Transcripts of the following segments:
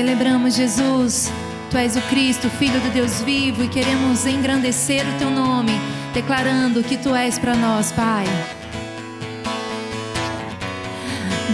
celebramos, Jesus. Tu és o Cristo, Filho do Deus vivo, e queremos engrandecer o Teu nome, declarando que Tu és para nós, Pai.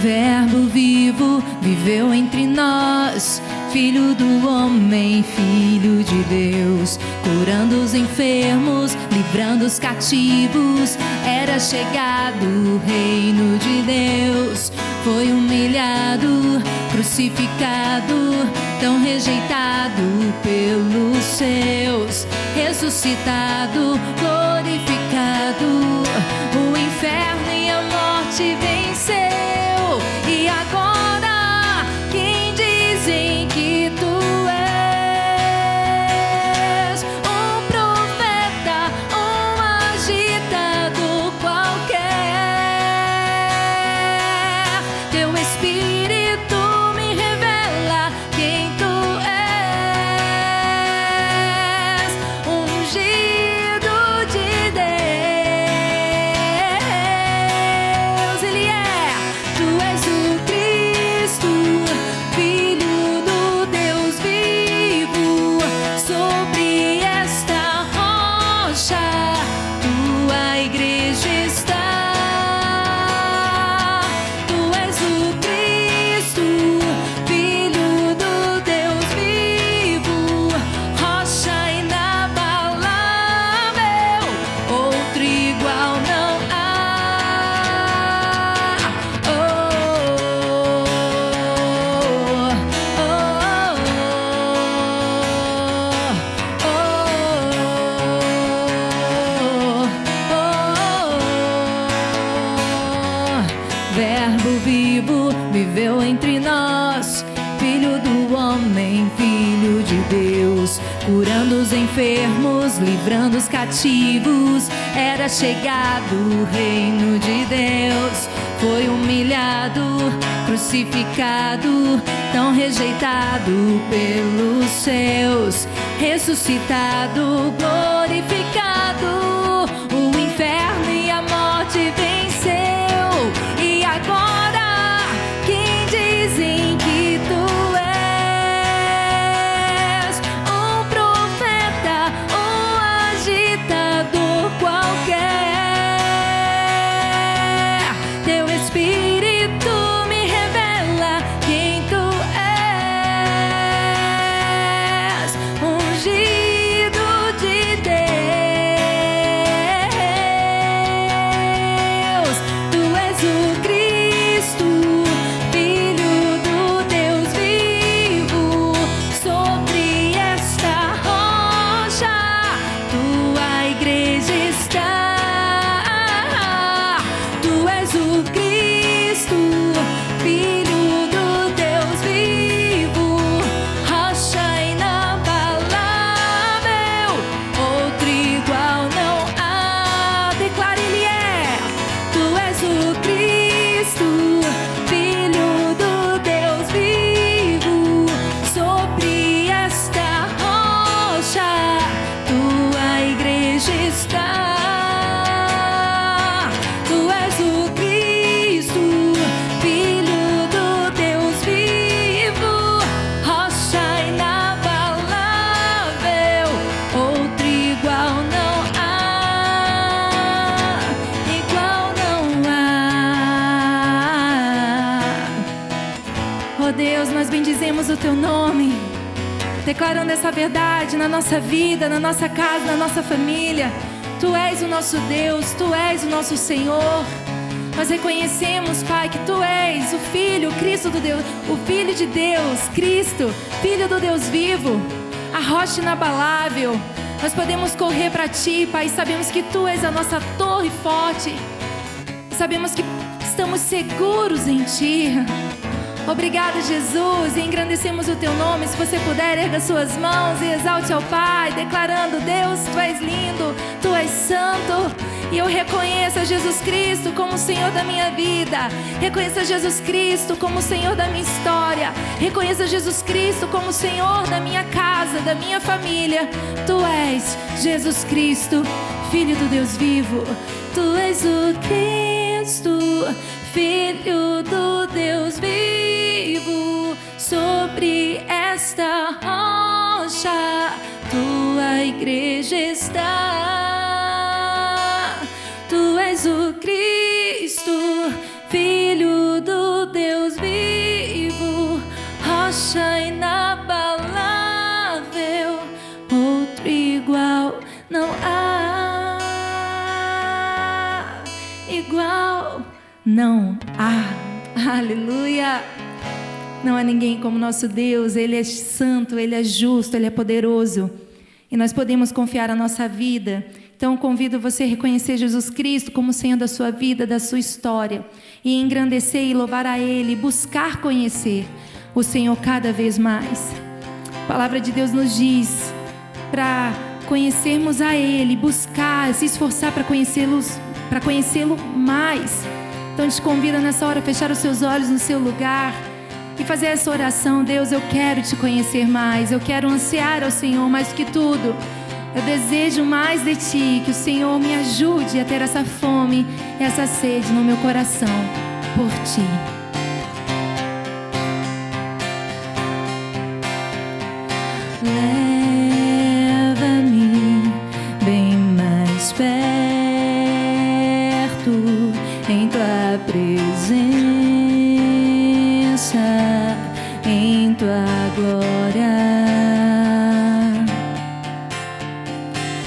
Verbo vivo viveu entre nós, Filho do homem, Filho de Deus, curando os enfermos, livrando os cativos. Era chegado o reino de Deus, foi humilhado, crucificado, tão rejeitado pelos seus, ressuscitado, glorificado. O inferno e a morte venceu, e agora quem dizem que Tu és? Um profeta, um agitador qualquer. Teu Espírito me revela quem Tu és. Ungido de Deus, Ele é. Tu és o Cristo, Filho do Deus vivo. Sobre esta rocha Tua igreja está. Tu és o Cristo, Filho do Deus vivo, rocha inabalável, outro igual não há. Oh, Verbo vivo viveu entre nós, Filho do homem, Filho de Deus, curando os enfermos, livrando os cativos. Era chegado o reino de Deus, foi humilhado, crucificado, tão rejeitado pelos seus, ressuscitado, glorificado. O inferno e a morte venceu, e agora quem dizem que Tu és? Um profeta, um agitador qualquer. Teu Espírito me revela quem Tu és. Ungido de Deus, Tu és o Cristo, Filho do Deus vivo. Sobre esta rocha Tua igreja está. Tu és o Cristo, Filho do Deus vivo, rocha inabalável, outro igual não há. Declara, Ele é. Tu és o Cristo, Filho do Deus vivo. Sobre esta rocha Tua igreja está. Tu és o Cristo, Filho do Deus vivo, rocha inabalável, outro igual não há. Igual não há. Oh Deus, nós bendizemos o Teu nome, declarando essa verdade na nossa vida, na nossa casa, na nossa família. Tu és o nosso Deus, Tu és o nosso Senhor. Nós reconhecemos, Pai, que Tu és o Filho, o Cristo do Deus, o Filho de Deus, Cristo, Filho do Deus vivo, a rocha inabalável. Nós podemos correr para Ti, Pai, e sabemos que Tu és a nossa torre forte. Sabemos que estamos seguros em Ti. Obrigado, Jesus, e engrandecemos o Teu nome. Se você puder, erga suas mãos e exalte ao Pai, declarando: Deus, Tu és lindo, Tu és santo. E eu reconheço a Jesus Cristo como o Senhor da minha vida. Reconheço a Jesus Cristo como o Senhor da minha história. Reconheço a Jesus Cristo como o Senhor da minha casa, da minha família. Tu és Jesus Cristo, Filho do Deus vivo. Tu és o Cristo, Filho do Deus vivo. sobre esta rocha tua igreja está. Tu és o Cristo, Filho do Deus vivo, rocha inabalável, outro igual não há. Igual não há. Aleluia! Não há ninguém como nosso Deus. Ele é santo, Ele é justo, Ele é poderoso. E nós podemos confiar a nossa vida. Então convido você a reconhecer Jesus Cristo como Senhor da sua vida, da sua história. E engrandecer e louvar a Ele, buscar conhecer o Senhor cada vez mais. A palavra de Deus nos diz para conhecermos a Ele, buscar, se esforçar para conhecê-lo mais. Então te convido nessa hora a fechar os seus olhos no seu lugar e fazer essa oração. Deus, eu quero te conhecer mais, eu quero ansiar ao Senhor mais do que tudo. Eu desejo mais de Ti, que o Senhor me ajude a ter essa fome e essa sede no meu coração por Ti. Leva-me bem mais perto em Tua presença, em Tua glória.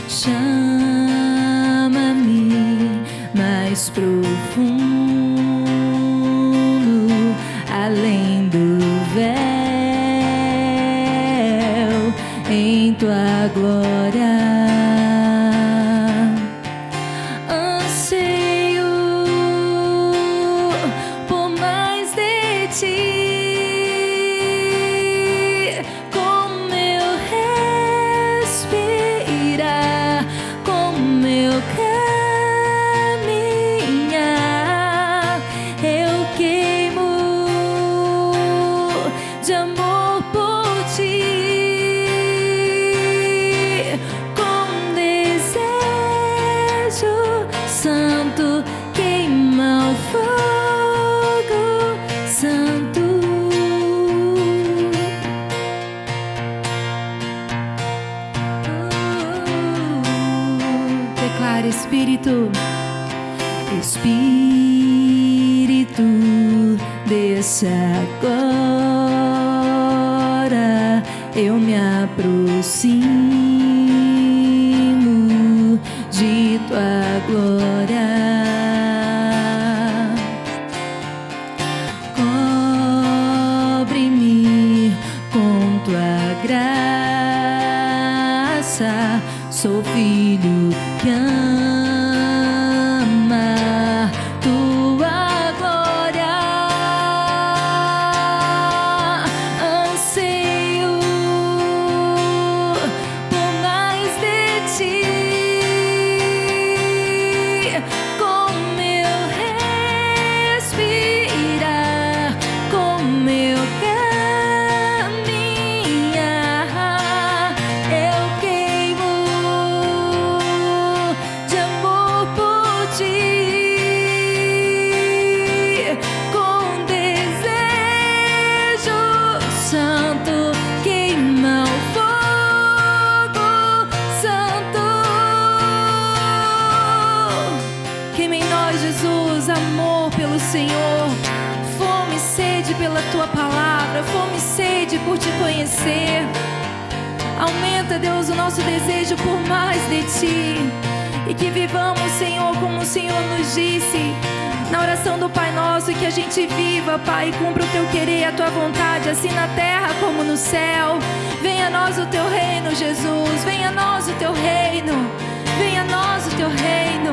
Chama-me mais profundo, além do véu, em Tua glória. Anseio por mais de Ti, como eu respirar, como eu caminhar. Eu queimo de amor por Ti, com desejo santo, queima o fogo santo. Declara, Espírito, Espírito, desça agora. Eu me aproximo de Tua glória. Cobre-me com Tua graça. Sou filho que ama Tua glória. Anseio por mais de Ti, como eu respirar, como eu caminhar. Eu queimo de amor por Ti, com desejo santo, queima o fogo santo. Queima em nós, Jesus, amor pelo Senhor, fome e sede pela Tua palavra, fome e sede por Te conhecer. Aumenta, Deus, o nosso desejo por mais de Ti, e que vivamos, Senhor, como o Senhor nos disse na oração do Pai Nosso, e que a gente viva, Pai, e cumpra o Teu querer e a Tua vontade, assim na terra como no céu. Venha a nós o Teu reino, Jesus, venha a nós o Teu reino, venha a nós o Teu reino.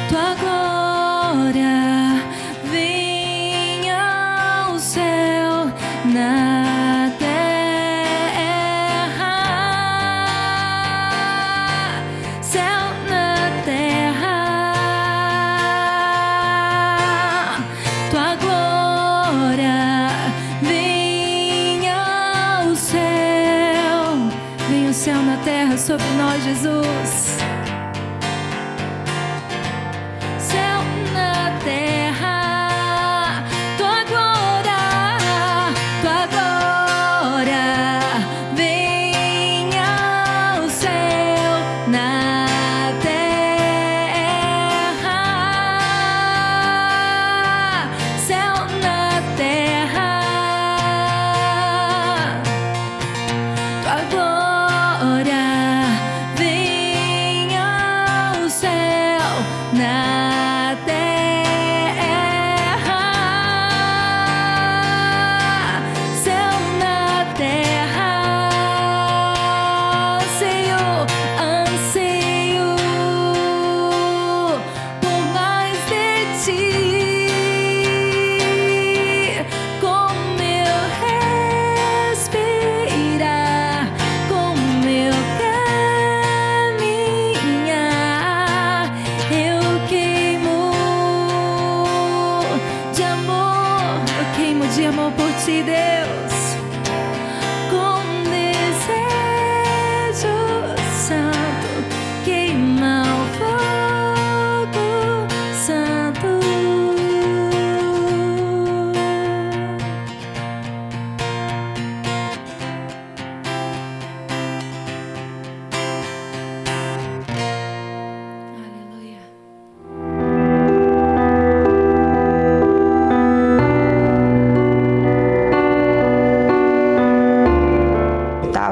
Tua glória venha ao céu, na terra, céu na terra. Tua glória venha ao céu, venha o céu na terra sobre nós, Jesus. Céu na terra,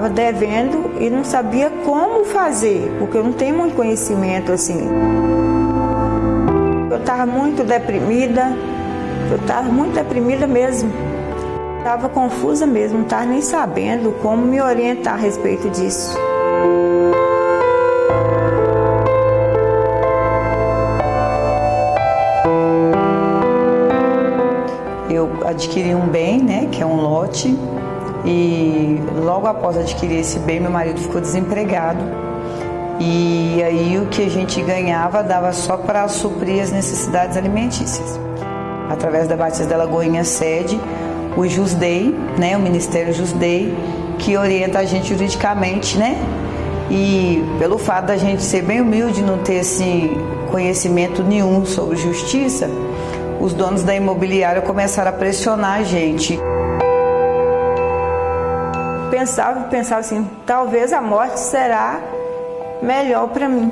estava devendo e não sabia como fazer, porque eu não tenho muito conhecimento assim. Eu estava muito deprimida mesmo. Estava confusa mesmo, não estava nem sabendo como me orientar a respeito disso. Eu adquiri um bem, né, que é um lote, e logo após adquirir esse bem, meu marido ficou desempregado. E aí o que a gente ganhava dava só para suprir as necessidades alimentícias. Através da Batista da Lagoinha sede, o JUSDEI, né, o Ministério JUSDEI, que orienta a gente juridicamente, né? E pelo fato da gente ser bem humilde, não ter assim, conhecimento nenhum sobre justiça, os donos da imobiliária começaram a pressionar a gente. Pensava assim, talvez a morte será melhor para mim.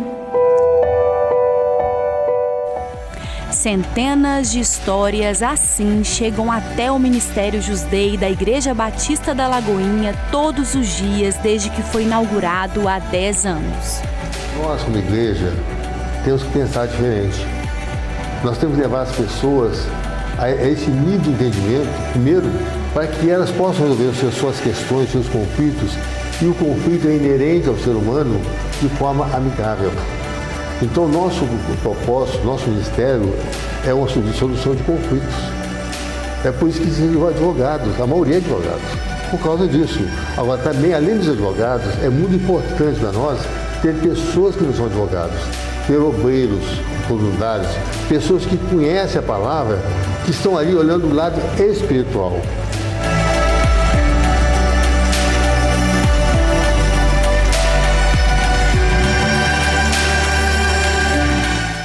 Centenas de histórias assim chegam até o Ministério JUSDEI da Igreja Batista da Lagoinha todos os dias desde que foi inaugurado há 10 anos. Nós, como igreja, temos que pensar diferente. Nós temos que levar as pessoas a esse nível de entendimento, primeiro, para que elas possam resolver as suas questões, seus conflitos, e o conflito é inerente ao ser humano de forma amigável. Então, nosso propósito, nosso ministério é uma solução de conflitos. É por isso que existem advogados, a maioria é advogados, por causa disso. Agora, também, além dos advogados, é muito importante para nós ter pessoas que não são advogados, ter obreiros, voluntários, pessoas que conhecem a palavra, que estão ali olhando o lado espiritual.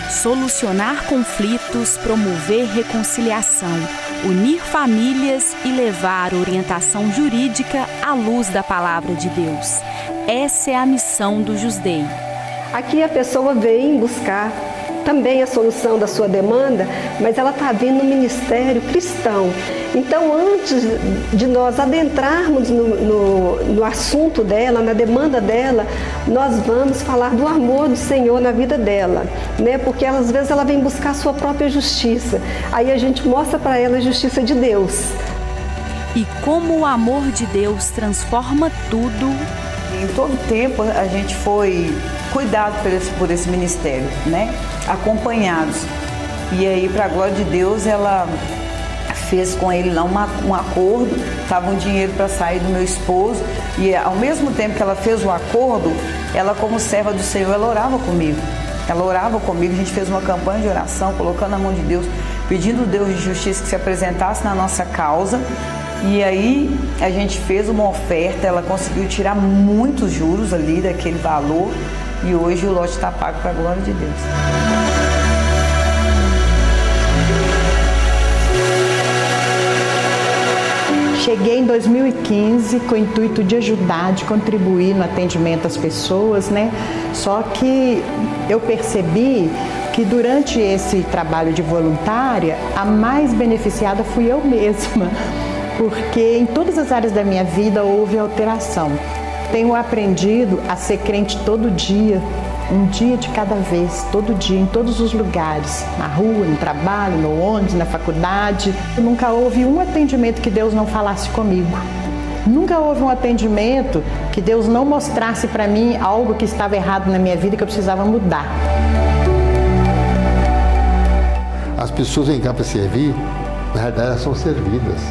Solucionar conflitos, promover reconciliação, unir famílias e levar orientação jurídica à luz da palavra de Deus. Essa é a missão do JUSDEI. Aqui a pessoa vem buscar também a solução da sua demanda, mas ela está vindo no ministério cristão. Então, antes de nós adentrarmos no assunto dela, na demanda dela, nós vamos falar do amor do Senhor na vida dela, né? Porque às vezes ela vem buscar a sua própria justiça. Aí a gente mostra para ela a justiça de Deus. E como o amor de Deus transforma tudo. Em todo tempo a gente foi cuidado por esse ministério, né? Acompanhados. E aí, para a glória de Deus, ela fez com ele lá um acordo, estava um dinheiro para sair do meu esposo, e ao mesmo tempo que ela fez o acordo, ela, como serva do Senhor, ela orava comigo. Ela orava comigo, a gente fez uma campanha de oração, colocando na mão de Deus, pedindo Deus de justiça que se apresentasse na nossa causa. E aí a gente fez uma oferta, ela conseguiu tirar muitos juros ali daquele valor, e hoje o lote está pago para a glória de Deus. Cheguei em 2015 com o intuito de ajudar, de contribuir no atendimento às pessoas, né? Só que eu percebi que durante esse trabalho de voluntária, a mais beneficiada fui eu mesma, porque em todas as áreas da minha vida houve alteração. Tenho aprendido a ser crente todo dia, um dia de cada vez, todo dia, em todos os lugares, na rua, no trabalho, no ônibus, na faculdade. Nunca houve um atendimento que Deus não falasse comigo. Nunca houve um atendimento que Deus não mostrasse para mim algo que estava errado na minha vida, que eu precisava mudar. As pessoas vêm cá para servir, na verdade elas são servidas,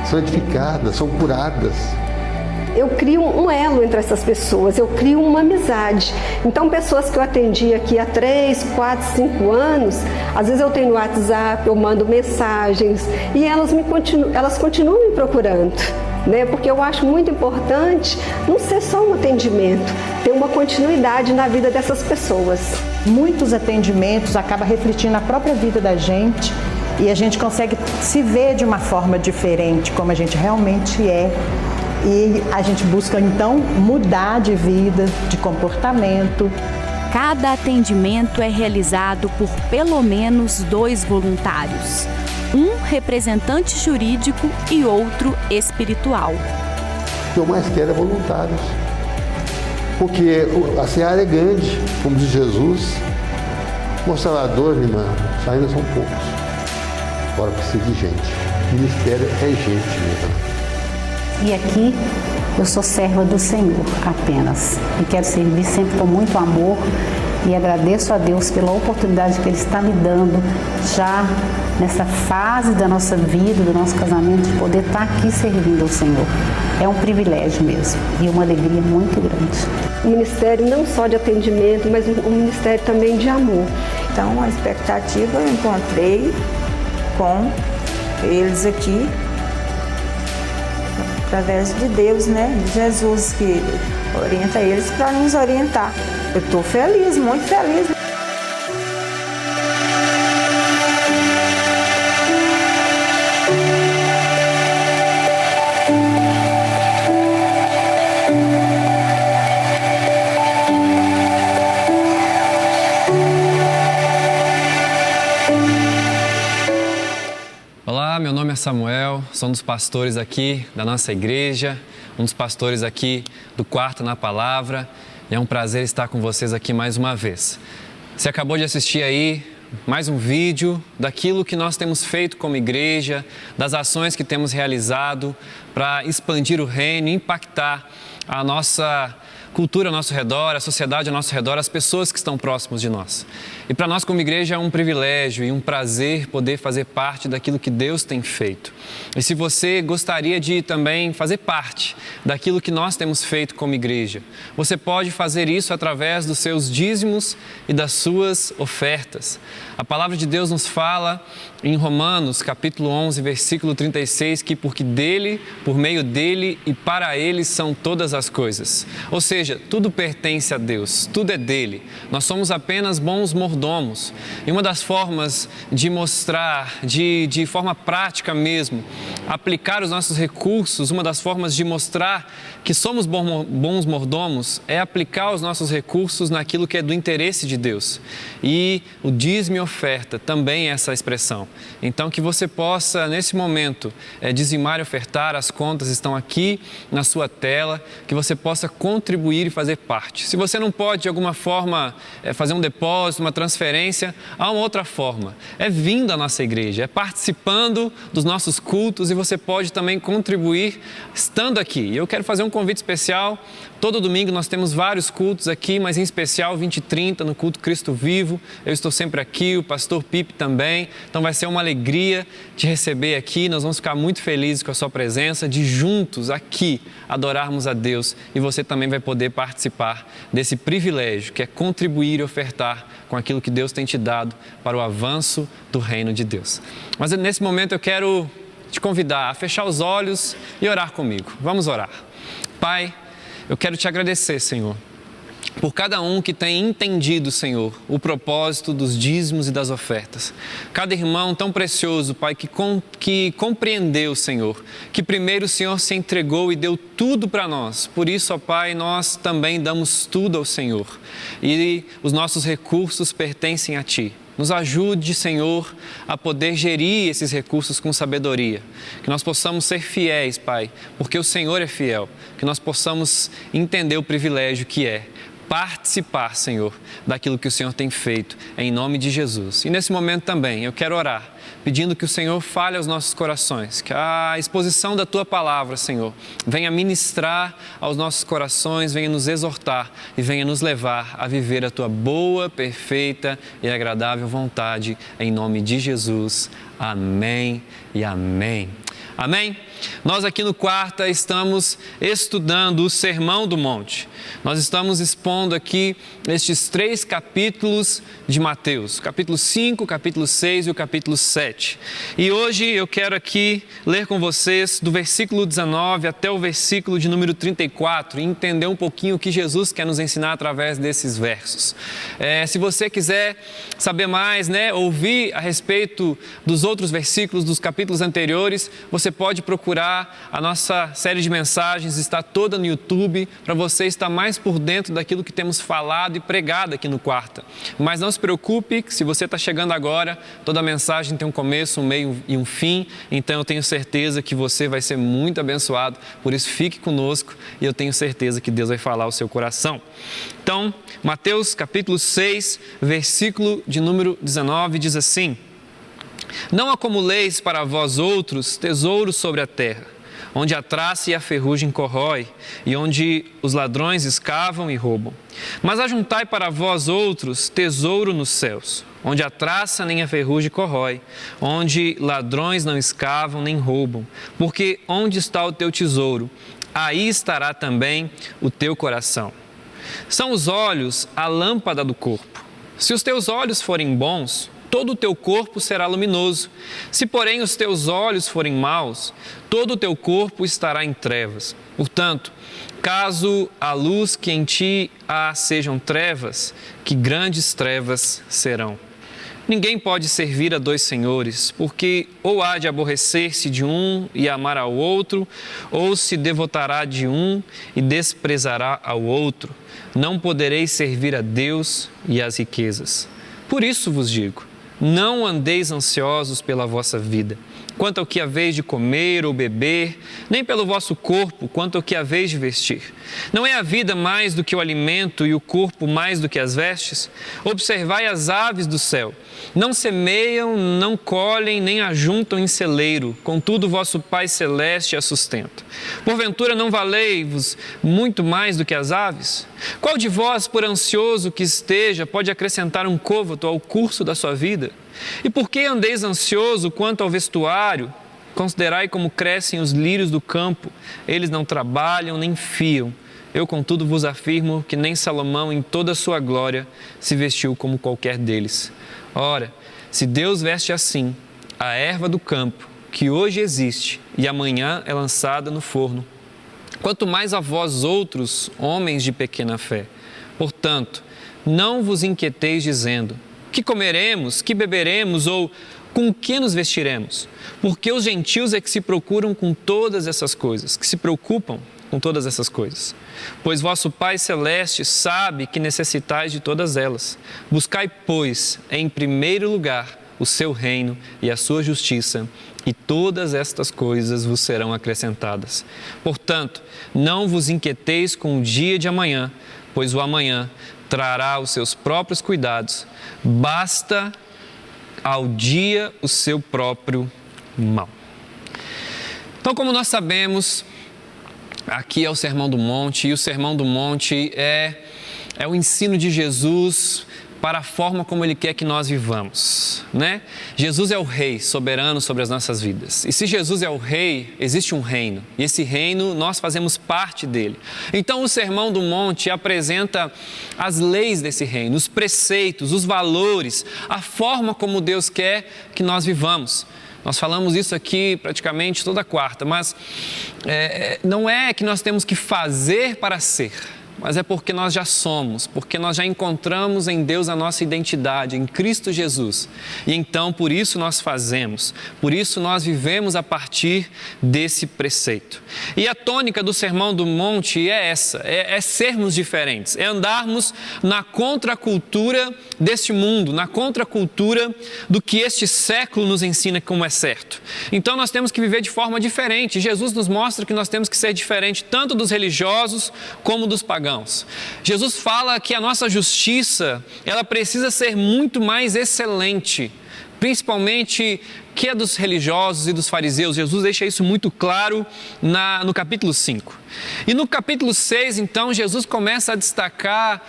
são edificadas, são curadas. Eu crio um elo entre essas pessoas, eu crio uma amizade. Então, pessoas que eu atendi aqui há 3, 4, 5 anos, às vezes eu tenho no WhatsApp, eu mando mensagens e elas continuam me procurando, né? Porque eu acho muito importante não ser só um atendimento, ter uma continuidade na vida dessas pessoas. Muitos atendimentos acabam refletindo na própria vida da gente e a gente consegue se ver de uma forma diferente, como a gente realmente é. E a gente busca, então, mudar de vida, de comportamento. Cada atendimento é realizado por pelo menos 2 voluntários. Um representante jurídico e outro espiritual. O que eu mais quero é voluntários. Porque a seara é grande, como diz Jesus. Consolador, irmã, ainda são poucos. Agora precisa de gente. O ministério é gente, minha irmã. E aqui eu sou serva do Senhor apenas. E quero servir sempre com muito amor. E agradeço a Deus pela oportunidade que Ele está me dando já nessa fase da nossa vida, do nosso casamento, de poder estar aqui servindo ao Senhor. É um privilégio mesmo e uma alegria muito grande. Um ministério não só de atendimento, mas um ministério também de amor. Então, a expectativa eu encontrei com eles aqui, através de Deus, né? De Jesus, que orienta eles para nos orientar. Eu estou feliz, muito feliz. Olá, meu nome é Samuel, sou um dos pastores aqui da nossa igreja, um dos pastores aqui do Quarto na Palavra, e é um prazer estar com vocês aqui mais uma vez. Você acabou de assistir aí mais um vídeo daquilo que nós temos feito como igreja, das ações que temos realizado para expandir o reino e impactar a nossa cultura ao nosso redor, a sociedade ao nosso redor, as pessoas que estão próximas de nós. E para nós como igreja é um privilégio e um prazer poder fazer parte daquilo que Deus tem feito. E se você gostaria de também fazer parte daquilo que nós temos feito como igreja, você pode fazer isso através dos seus dízimos e das suas ofertas. A palavra de Deus nos fala em Romanos, capítulo 11, versículo 36, que porque dele, por meio dele e para ele são todas as coisas. Ou seja, tudo pertence a Deus, tudo é dele. Nós somos apenas bons mordomos. E uma das formas de mostrar, de forma prática mesmo, aplicar os nossos recursos, uma das formas de mostrar que somos bons mordomos é aplicar os nossos recursos naquilo que é do interesse de Deus. E o dízimo e oferta também é essa expressão. Então que você possa, nesse momento, dizimar e ofertar, as contas estão aqui na sua tela, que você possa contribuir e fazer parte. Se você não pode, de alguma forma, fazer um depósito, uma transferência, há uma outra forma. É vindo à nossa igreja, é participando dos nossos cultos e você pode também contribuir estando aqui. E eu quero fazer um convite especial. Todo domingo nós temos vários cultos aqui, mas em especial 20 e 30 no culto Cristo Vivo. Eu estou sempre aqui, o pastor Pipe também. Então vai ser uma alegria te receber aqui. Nós vamos ficar muito felizes com a sua presença, de juntos aqui adorarmos a Deus. E você também vai poder participar desse privilégio que é contribuir e ofertar com aquilo que Deus tem te dado para o avanço do reino de Deus. Mas nesse momento eu quero te convidar a fechar os olhos e orar comigo. Vamos orar. Pai, eu quero te agradecer, Senhor, por cada um que tem entendido, Senhor, o propósito dos dízimos e das ofertas. Cada irmão tão precioso, Pai, que compreendeu, Senhor, que primeiro o Senhor se entregou e deu tudo para nós. Por isso, ó Pai, nós também damos tudo ao Senhor. E os nossos recursos pertencem a Ti. Nos ajude, Senhor, a poder gerir esses recursos com sabedoria. Que nós possamos ser fiéis, Pai, porque o Senhor é fiel. Que nós possamos entender o privilégio que é participar, Senhor, daquilo que o Senhor tem feito, em nome de Jesus. E nesse momento também eu quero orar, pedindo que o Senhor fale aos nossos corações, que a exposição da Tua Palavra, Senhor, venha ministrar aos nossos corações, venha nos exortar e venha nos levar a viver a Tua boa, perfeita e agradável vontade, em nome de Jesus. Amém e amém. Amém? Nós aqui no Quarta estamos estudando o Sermão do Monte. Nós estamos expondo aqui estes 3 capítulos de Mateus, capítulo 5, capítulo 6 e o capítulo 7. E hoje eu quero aqui ler com vocês do versículo 19 até o versículo de número 34 e entender um pouquinho o que Jesus quer nos ensinar através desses versos. Se você quiser saber mais, ouvir a respeito dos outros versículos dos capítulos anteriores, você pode procurar procurar a nossa série de mensagens, está toda no YouTube, para você estar mais por dentro daquilo que temos falado e pregado aqui no Quarta. Mas não se preocupe, que se você está chegando agora, toda mensagem tem um começo, um meio e um fim, então eu tenho certeza que você vai ser muito abençoado, por isso fique conosco e eu tenho certeza que Deus vai falar ao seu coração. Então, Mateus capítulo 6, versículo de número 19, diz assim: Não acumuleis para vós outros tesouros sobre a terra, onde a traça e a ferrugem corrói, e onde os ladrões escavam e roubam. Mas ajuntai para vós outros tesouro nos céus, onde a traça nem a ferrugem corrói, onde ladrões não escavam nem roubam. Porque onde está o teu tesouro, aí estará também o teu coração. São os olhos a lâmpada do corpo. Se os teus olhos forem bons, todo o teu corpo será luminoso. Se, porém, os teus olhos forem maus, todo o teu corpo estará em trevas. Portanto, caso a luz que em ti há sejam trevas, que grandes trevas serão. Ninguém pode servir a dois senhores, porque ou há de aborrecer-se de um e amar ao outro, ou se devotará de um e desprezará ao outro. Não podereis servir a Deus e às riquezas. Por isso vos digo, não andeis ansiosos pela vossa vida, quanto ao que haveis de comer ou beber, nem pelo vosso corpo, quanto ao que haveis de vestir. Não é a vida mais do que o alimento e o corpo mais do que as vestes? Observai as aves do céu. Não semeiam, não colhem, nem ajuntam em celeiro, contudo vosso Pai Celeste as sustenta. Porventura não valei-vos muito mais do que as aves? Qual de vós, por ansioso que esteja, pode acrescentar um côvado ao curso da sua vida? E por que andeis ansioso quanto ao vestuário? Considerai como crescem os lírios do campo, eles não trabalham nem fiam. Eu, contudo, vos afirmo que nem Salomão, em toda a sua glória, se vestiu como qualquer deles. Ora, se Deus veste assim a erva do campo, que hoje existe e amanhã é lançada no forno, quanto mais a vós outros, homens de pequena fé. Portanto, não vos inquieteis dizendo: que comeremos, que beberemos ou com que nos vestiremos? Porque os gentios é que se procuram com todas essas coisas, que se preocupam com todas essas coisas. Pois vosso Pai Celeste sabe que necessitais de todas elas. Buscai, pois, em primeiro lugar o seu reino e a sua justiça, e todas estas coisas vos serão acrescentadas. Portanto, não vos inquieteis com o dia de amanhã, pois o amanhã trará os seus próprios cuidados. Basta ao dia o seu próprio mal. Então, como nós sabemos, aqui é o Sermão do Monte, e o Sermão do Monte é o ensino de Jesus para a forma como Ele quer que nós vivamos, né? Jesus é o Rei soberano sobre as nossas vidas. E se Jesus é o Rei, existe um reino. E esse reino, nós fazemos parte dele. Então, o Sermão do Monte apresenta as leis desse reino, os preceitos, os valores, a forma como Deus quer que nós vivamos. Nós falamos isso aqui praticamente toda quarta, mas não é que nós temos que fazer para ser, mas é porque nós já somos, porque nós já encontramos em Deus a nossa identidade, em Cristo Jesus. E então, por isso nós fazemos, por isso nós vivemos a partir desse preceito. E a tônica do Sermão do Monte é essa, é sermos diferentes, é andarmos na contracultura deste mundo, na contracultura do que este século nos ensina como é certo. Então nós temos que viver de forma diferente. Jesus nos mostra que nós temos que ser diferente tanto dos religiosos como dos pagãos. Jesus fala que a nossa justiça, ela precisa ser muito mais excelente, principalmente que a dos religiosos e dos fariseus. Jesus deixa isso muito claro no capítulo 5. E no capítulo 6, então, Jesus começa a destacar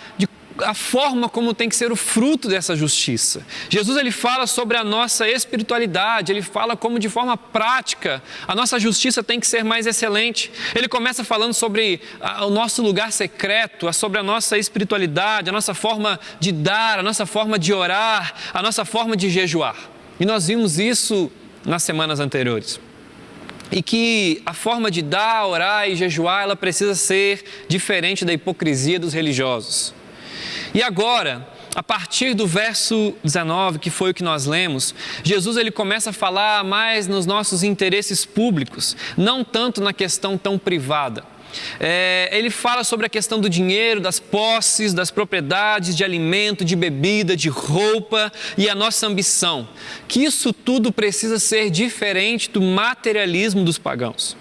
a forma como tem que ser o fruto dessa justiça. Jesus, ele fala sobre a nossa espiritualidade, ele fala como de forma prática a nossa justiça tem que ser mais excelente. Ele começa falando sobre o nosso lugar secreto, sobre a nossa espiritualidade, a nossa forma de dar, a nossa forma de orar, a nossa forma de jejuar. E nós vimos isso nas semanas anteriores. E que a forma de dar, orar e jejuar, ela precisa ser diferente da hipocrisia dos religiosos. E agora, a partir do verso 19, que foi o que nós lemos, Jesus ele começa a falar mais nos nossos interesses públicos, não tanto na questão tão privada. Ele fala sobre a questão do dinheiro, das posses, das propriedades, de alimento, de bebida, de roupa e a nossa ambição. Que isso tudo precisa ser diferente do materialismo dos pagãos.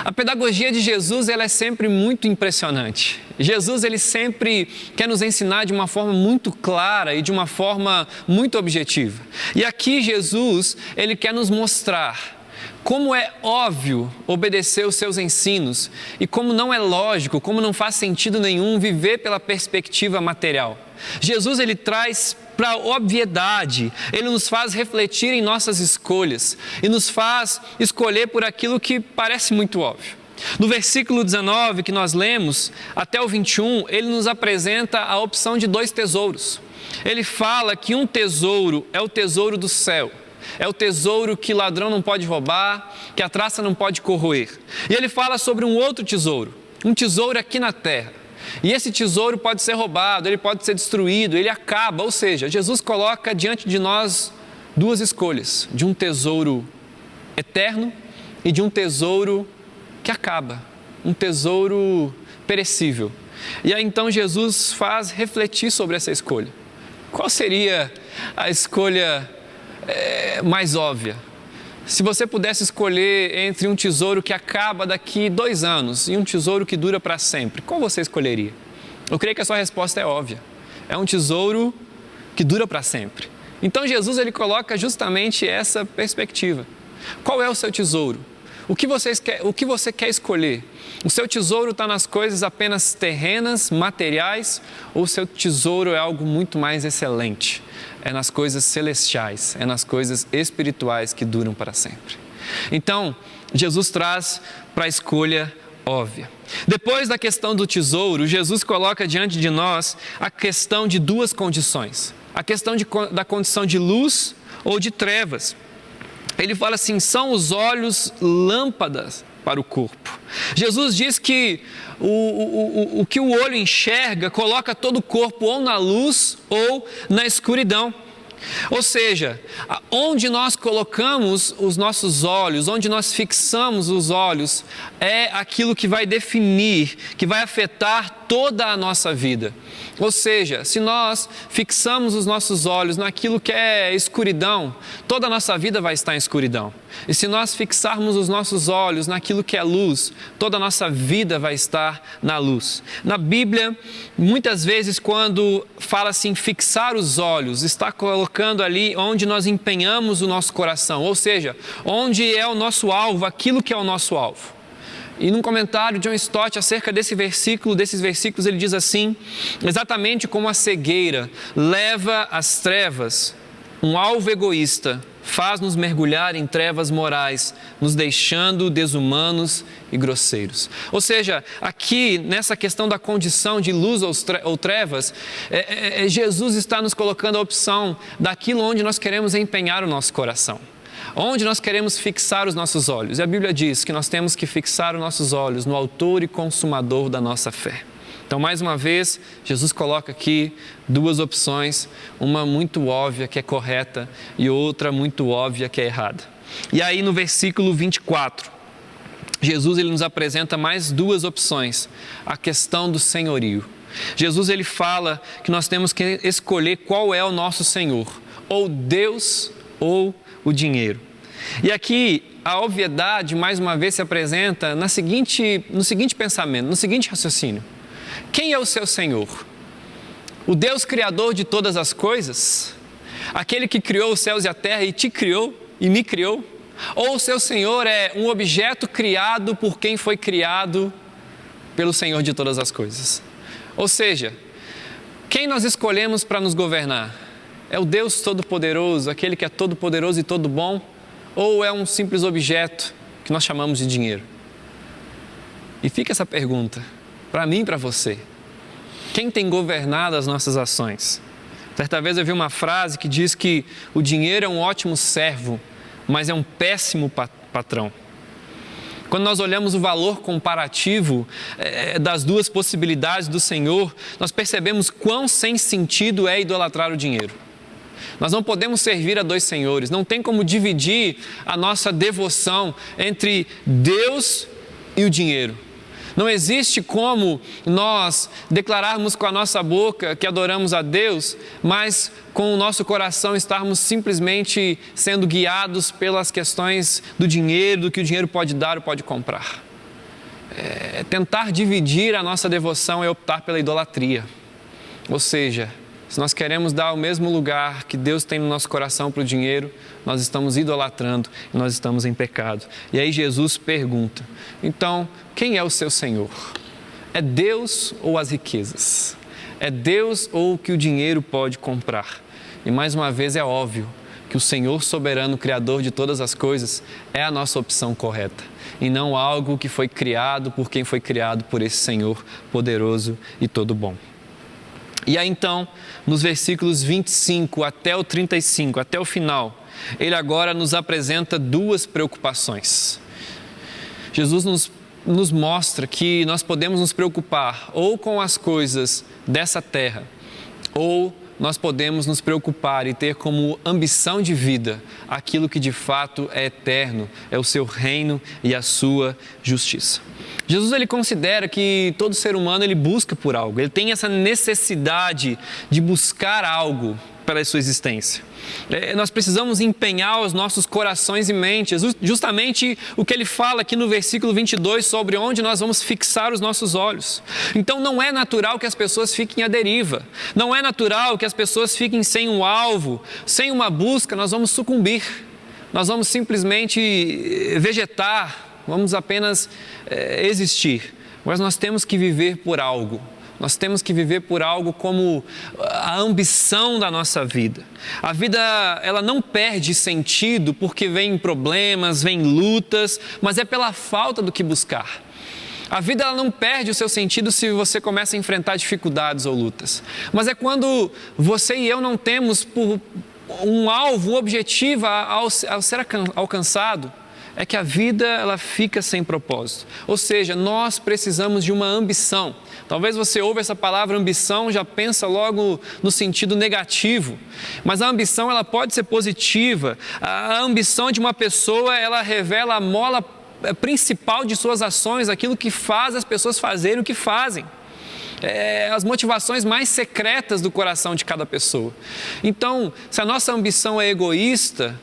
A pedagogia de Jesus ela é sempre muito impressionante. Jesus ele sempre quer nos ensinar de uma forma muito clara e de uma forma muito objetiva. E aqui Jesus ele quer nos mostrar como é óbvio obedecer os seus ensinos e como não é lógico, como não faz sentido nenhum viver pela perspectiva material. Jesus ele traz para a obviedade, ele nos faz refletir em nossas escolhas e nos faz escolher por aquilo que parece muito óbvio. No versículo 19 que nós lemos, até o 21, ele nos apresenta a opção de 2 tesouros. Ele fala que um tesouro é o tesouro do céu. É o tesouro que ladrão não pode roubar, que a traça não pode corroer. E ele fala sobre um outro tesouro, um tesouro aqui na terra. E esse tesouro pode ser roubado, ele pode ser destruído, ele acaba. Ou seja, Jesus coloca diante de nós 2 escolhas, de um tesouro eterno e de um tesouro que acaba, um tesouro perecível. E aí então Jesus faz refletir sobre essa escolha. Qual seria a escolha mais óbvia? Se você pudesse escolher entre um tesouro que acaba daqui 2 anos e um tesouro que dura para sempre, qual você escolheria? Eu creio que a sua resposta é óbvia. É um tesouro que dura para sempre. Então Jesus ele coloca justamente essa perspectiva. Qual é o seu tesouro? O que você quer escolher? O seu tesouro está nas coisas apenas terrenas, materiais, ou o seu tesouro é algo muito mais excelente? É nas coisas celestiais, é nas coisas espirituais que duram para sempre. Então, Jesus traz para a escolha óbvia. Depois da questão do tesouro, Jesus coloca diante de nós a questão de 2 condições. A questão da condição de luz ou de trevas. Ele fala assim, são os olhos lâmpadas para o corpo. Jesus diz que o que o olho enxerga coloca todo o corpo ou na luz ou na escuridão. Ou seja, onde nós colocamos os nossos olhos, onde nós fixamos os olhos, é aquilo que vai definir, que vai afetar toda a nossa vida. Ou seja, se nós fixamos os nossos olhos naquilo que é escuridão, toda a nossa vida vai estar em escuridão. E se nós fixarmos os nossos olhos naquilo que é luz, toda a nossa vida vai estar na luz. Na Bíblia, muitas vezes quando fala assim, fixar os olhos, está colocando ali onde nós empenhamos o nosso coração, ou seja, onde é o nosso alvo, aquilo que é o nosso alvo. E num comentário de John Stott acerca desses versículos, ele diz assim, exatamente como a cegueira leva às trevas, um alvo egoísta faz-nos mergulhar em trevas morais, nos deixando desumanos e grosseiros. Ou seja, aqui nessa questão da condição de luz ou trevas, Jesus está nos colocando a opção daquilo onde nós queremos empenhar o nosso coração. Onde nós queremos fixar os nossos olhos. E a Bíblia diz que nós temos que fixar os nossos olhos no autor e consumador da nossa fé. Então, mais uma vez, Jesus coloca aqui 2 opções, uma muito óbvia que é correta e outra muito óbvia que é errada. E aí no versículo 24, Jesus ele nos apresenta mais 2 opções, a questão do senhorio. Jesus ele fala que nós temos que escolher qual é o nosso Senhor, ou Deus ou o dinheiro. E aqui a obviedade mais uma vez se apresenta no seguinte pensamento, no seguinte raciocínio. Quem é o seu Senhor? O Deus criador de todas as coisas? Aquele que criou os céus e a terra e te criou e me criou? Ou o seu Senhor é um objeto criado por quem foi criado pelo Senhor de todas as coisas? Ou seja, quem nós escolhemos para nos governar? É o Deus Todo-Poderoso, aquele que é todo-poderoso e todo bom? Ou é um simples objeto que nós chamamos de dinheiro? E fica essa pergunta, para mim e para você. Quem tem governado as nossas ações? Certa vez eu vi uma frase que diz que o dinheiro é um ótimo servo, mas é um péssimo patrão. Quando nós olhamos o valor comparativo das duas possibilidades do Senhor, nós percebemos quão sem sentido é idolatrar o dinheiro. Nós não podemos servir a dois senhores, não tem como dividir a nossa devoção entre Deus e o dinheiro. Não existe como nós declararmos com a nossa boca que adoramos a Deus, mas com o nosso coração estarmos simplesmente sendo guiados pelas questões do dinheiro, do que o dinheiro pode dar ou pode comprar. Tentar dividir a nossa devoção é optar pela idolatria. Ou seja, se nós queremos dar o mesmo lugar que Deus tem no nosso coração para o dinheiro, nós estamos idolatrando e nós estamos em pecado. E aí Jesus pergunta, então, quem é o seu Senhor? É Deus ou as riquezas? É Deus ou o que o dinheiro pode comprar? E mais uma vez é óbvio que o Senhor soberano, Criador de todas as coisas, é a nossa opção correta. E não algo que foi criado por quem foi criado por esse Senhor poderoso e todo bom. E aí então, nos versículos 25 até o 35, até o final, ele agora nos apresenta duas preocupações. Jesus nos mostra que nós podemos nos preocupar ou com as coisas dessa terra, ou nós podemos nos preocupar e ter como ambição de vida aquilo que de fato é eterno, é o seu reino e a sua justiça. Jesus ele considera que todo ser humano ele busca por algo, ele tem essa necessidade de buscar algo pela sua existência. Nós precisamos empenhar os nossos corações e mentes, justamente o que ele fala aqui no versículo 22 sobre onde nós vamos fixar os nossos olhos. Então não é natural que as pessoas fiquem à deriva, não é natural que as pessoas fiquem sem um alvo, sem uma busca, nós vamos sucumbir, nós vamos simplesmente vegetar, vamos apenas existir, mas nós temos que viver por algo. Nós temos que viver por algo como a ambição da nossa vida. A vida, ela não perde sentido porque vem problemas, vem lutas, mas é pela falta do que buscar. A vida ela não perde o seu sentido se você começa a enfrentar dificuldades ou lutas. Mas é quando você e eu não temos por um alvo, um objetivo ao ser alcançado, é que a vida ela fica sem propósito. Ou seja, nós precisamos de uma ambição. Talvez você ouve essa palavra ambição, já pensa logo no sentido negativo. Mas a ambição ela pode ser positiva. A ambição de uma pessoa, ela revela a mola principal de suas ações, aquilo que faz as pessoas fazerem o que fazem. As motivações mais secretas do coração de cada pessoa. Então, se a nossa ambição é egoísta,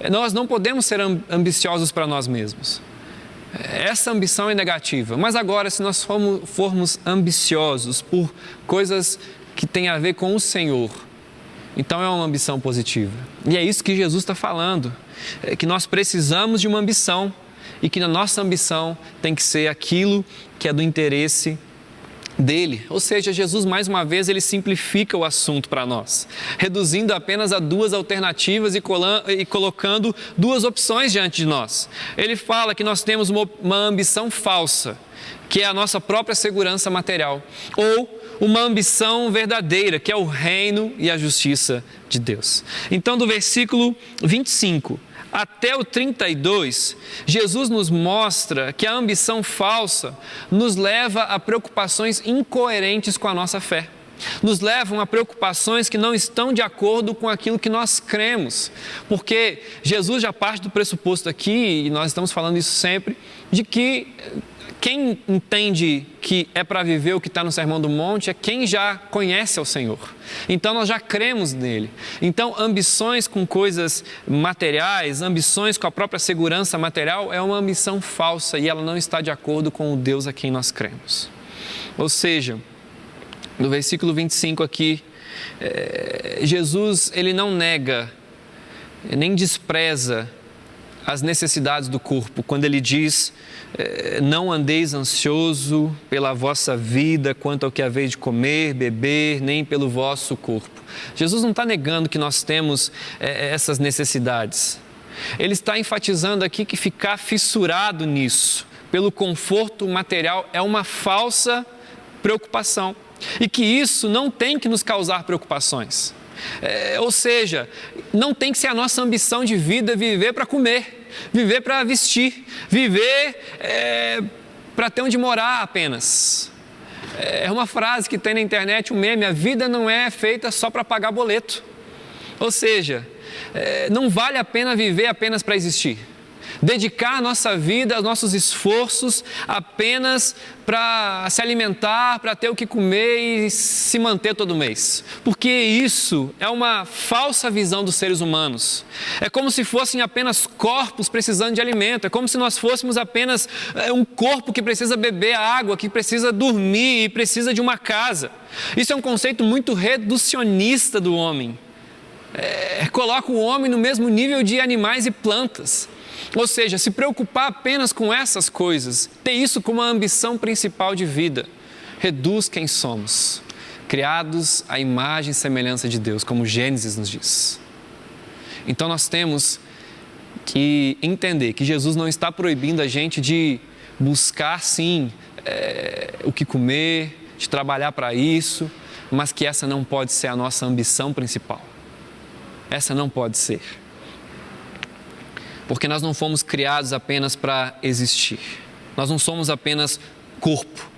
nós não podemos ser ambiciosos para nós mesmos. Essa ambição é negativa. Mas agora, se nós formos ambiciosos por coisas que têm a ver com o Senhor, então é uma ambição positiva. E é isso que Jesus está falando, que nós precisamos de uma ambição e que a nossa ambição tem que ser aquilo que é do interesse dele. Ou seja, Jesus mais uma vez ele simplifica o assunto para nós, reduzindo apenas a duas alternativas e colocando duas opções diante de nós. Ele fala que nós temos uma ambição falsa, que é a nossa própria segurança material, ou uma ambição verdadeira, que é o reino e a justiça de Deus. Então, do versículo 25 até o 32, Jesus nos mostra que a ambição falsa nos leva a preocupações incoerentes com a nossa fé. Nos levam a preocupações que não estão de acordo com aquilo que nós cremos. Porque Jesus já parte do pressuposto aqui, e nós estamos falando isso sempre, de que quem entende que é para viver o que está no Sermão do Monte é quem já conhece ao Senhor. Então nós já cremos nele. Então ambições com coisas materiais, ambições com a própria segurança material é uma ambição falsa e ela não está de acordo com o Deus a quem nós cremos. Ou seja, no versículo 25 aqui, Jesus ele não nega, nem despreza as necessidades do corpo, quando ele diz, não andeis ansioso pela vossa vida, quanto ao que haveis de comer, beber, nem pelo vosso corpo. Jesus não está negando que nós temos essas necessidades. Ele está enfatizando aqui que ficar fissurado nisso, pelo conforto material, é uma falsa preocupação. E que isso não tem que nos causar preocupações. Ou seja, não tem que ser a nossa ambição de vida viver para comer. viver para vestir, viver para ter onde morar apenas. É uma frase que tem na internet, um meme: a vida não é feita só para pagar boleto. Ou seja, não vale a pena viver apenas para existir. Dedicar a nossa vida, os nossos esforços apenas para se alimentar, para ter o que comer e se manter todo mês. Porque isso é uma falsa visão dos seres humanos. É como se fossem apenas corpos precisando de alimento. É como se nós fôssemos apenas um corpo que precisa beber água, que precisa dormir e precisa de uma casa. Isso é um conceito muito reducionista do homem. Coloca o homem no mesmo nível de animais e plantas. Ou seja, se preocupar apenas com essas coisas, ter isso como a ambição principal de vida, reduz quem somos, criados à imagem e semelhança de Deus, como Gênesis nos diz. Então nós temos que entender que Jesus não está proibindo a gente de buscar sim o que comer, de trabalhar para isso, mas que essa não pode ser a nossa ambição principal. Essa não pode ser. Porque nós não fomos criados apenas para existir. Nós não somos apenas corpo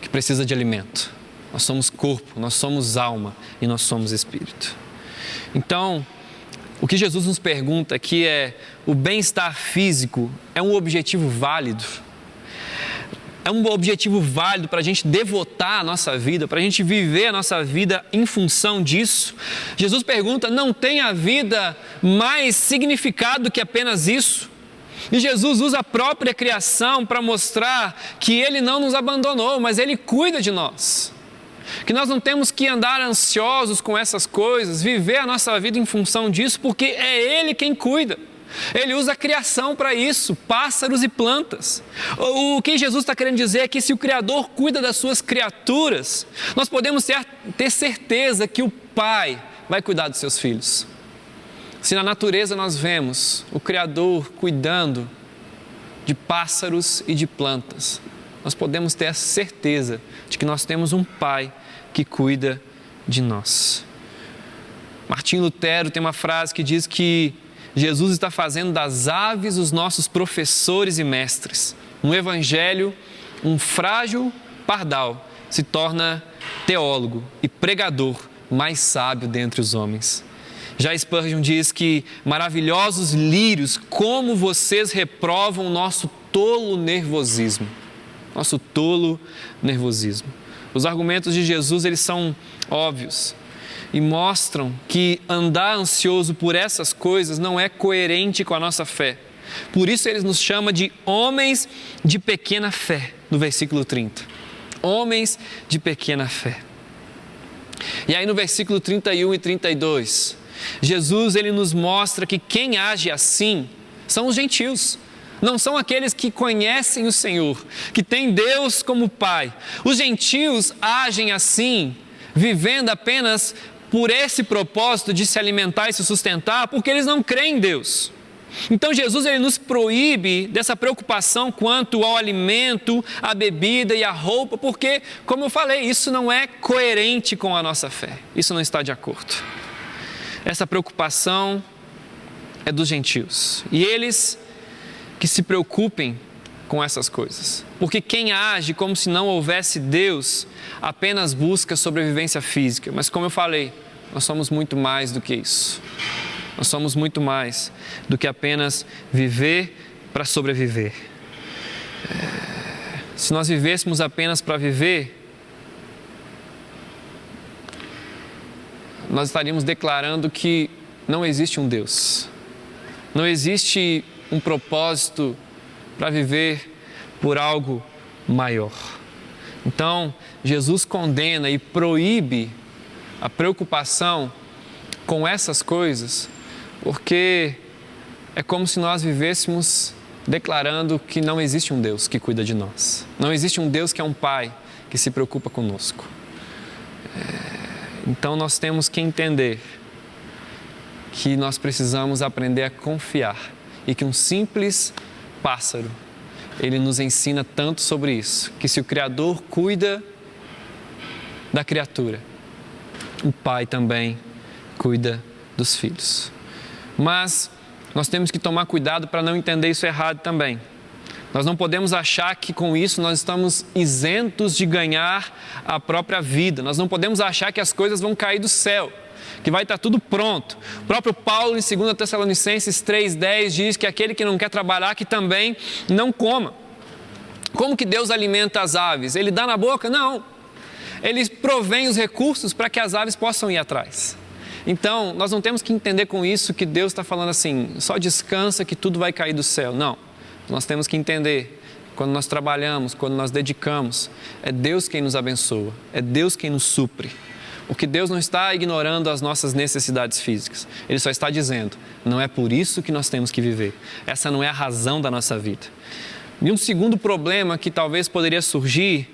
que precisa de alimento. Nós somos corpo, nós somos alma e nós somos espírito. Então, o que Jesus nos pergunta aqui é: o bem-estar físico é um objetivo válido? É um objetivo válido para a gente devotar a nossa vida, para a gente viver a nossa vida em função disso? Jesus pergunta: não tem a vida mais significado que apenas isso? E Jesus usa a própria criação para mostrar que Ele não nos abandonou, mas Ele cuida de nós. Que nós não temos que andar ansiosos com essas coisas, viver a nossa vida em função disso, porque é Ele quem cuida. Ele usa a criação para isso, pássaros e plantas. O que Jesus está querendo dizer é que se o Criador cuida das suas criaturas, nós podemos ter certeza que o Pai vai cuidar dos seus filhos. Se na natureza nós vemos o Criador cuidando de pássaros e de plantas, nós podemos ter a certeza de que nós temos um Pai que cuida de nós. Martim Lutero tem uma frase que diz que Jesus está fazendo das aves os nossos professores e mestres. No Evangelho, um frágil pardal se torna teólogo e pregador mais sábio dentre os homens. Já Spurgeon diz que: maravilhosos lírios, como vocês reprovam o nosso tolo nervosismo. Nosso tolo nervosismo. Os argumentos de Jesus, eles são óbvios e mostram que andar ansioso por essas coisas não é coerente com a nossa fé. Por isso ele nos chama de homens de pequena fé, no versículo 30. Homens de pequena fé. E aí no versículo 31 e 32, Jesus ele nos mostra que quem age assim são os gentios. Não são aqueles que conhecem o Senhor, que têm Deus como Pai. Os gentios agem assim, vivendo apenas por esse propósito de se alimentar e se sustentar, porque eles não creem em Deus. Então Jesus ele nos proíbe dessa preocupação quanto ao alimento, à bebida e à roupa, porque, como eu falei, isso não é coerente com a nossa fé. Isso não está de acordo. Essa preocupação é dos gentios. E eles que se preocupem com essas coisas. Porque quem age como se não houvesse Deus apenas busca sobrevivência física. Mas como eu falei, nós somos muito mais do que isso. Nós somos muito mais do que apenas viver para sobreviver. Se nós vivêssemos apenas para viver, nós estaríamos declarando que não existe um Deus. Não existe um propósito para viver por algo maior. Então, Jesus condena e proíbe a preocupação com essas coisas, porque é como se nós vivêssemos declarando que não existe um Deus que cuida de nós. Não existe um Deus que é um Pai que se preocupa conosco. Então nós temos que entender que nós precisamos aprender a confiar e que um simples pássaro, ele nos ensina tanto sobre isso, que se o Criador cuida da criatura, o Pai também cuida dos filhos. Mas nós temos que tomar cuidado para não entender isso errado também. Nós não podemos achar que com isso nós estamos isentos de ganhar a própria vida. Nós não podemos achar que as coisas vão cair do céu, que vai estar tudo pronto. O próprio Paulo, em 2 Tessalonicenses 3,10, diz que aquele que não quer trabalhar, que também não coma. Como que Deus alimenta as aves? Ele dá na boca? Não. Ele provém os recursos para que as aves possam ir atrás. Então, nós não temos que entender com isso que Deus está falando assim, só descansa que tudo vai cair do céu. Não. Nós temos que entender, quando nós trabalhamos, quando nós dedicamos, é Deus quem nos abençoa, é Deus quem nos supre. Porque Deus não está ignorando as nossas necessidades físicas. Ele só está dizendo, não é por isso que nós temos que viver. Essa não é a razão da nossa vida. E um segundo problema que talvez poderia surgir